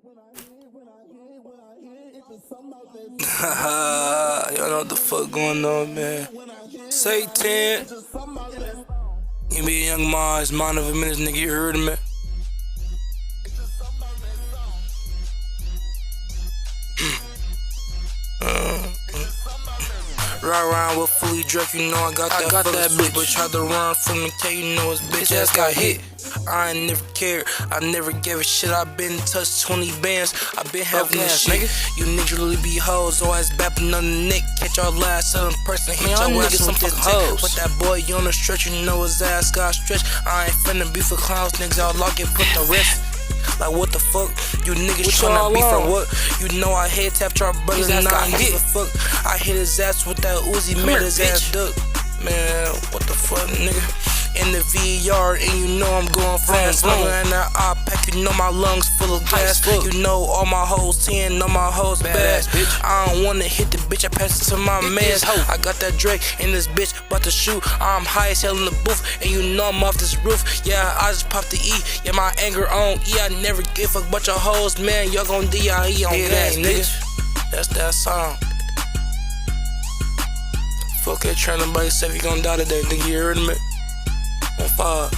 Y'all know what the fuck going on, man. Say 10. You be a young mize, mind of a minute, nigga, you heard me? Ride around with fully drunk, you know I got that bitch. But tried to run from the K, you know his bitch ass got hit. I ain't never cared, I never gave a shit. I been touched 20 bands, I been having this shit. You niggas really be hoes, always bapping on the neck. Catch your last in person, hit your ass with this dick. Put that boy on the stretch, you know his ass got stretched. I ain't finna be for clowns, niggas all lock it, put the rest. Like what the fuck? You niggas tryna beef for what? You know I head tapped your brother and I don't give a fuck. I hit his ass with that Uzi, made his ass duck. Man, what the fuck, nigga? In the VR, and you know I'm going fast. And that I pack, you know my lungs full of gas. You know all my hoes 10, all my hoes bad. I don't wanna hit the bitch, I pass it to my mans. I got that Drake in this bitch, about to shoot. I'm high as hell in the booth, and you know I'm off this roof. Yeah, I just popped the E, yeah, my anger on E. I never give a bunch of hoes, man. Y'all gon' DIE on gas, nigga. That's that song. Fuck it, trying to nobody say you gon' die today, nigga, you heard me? On fire.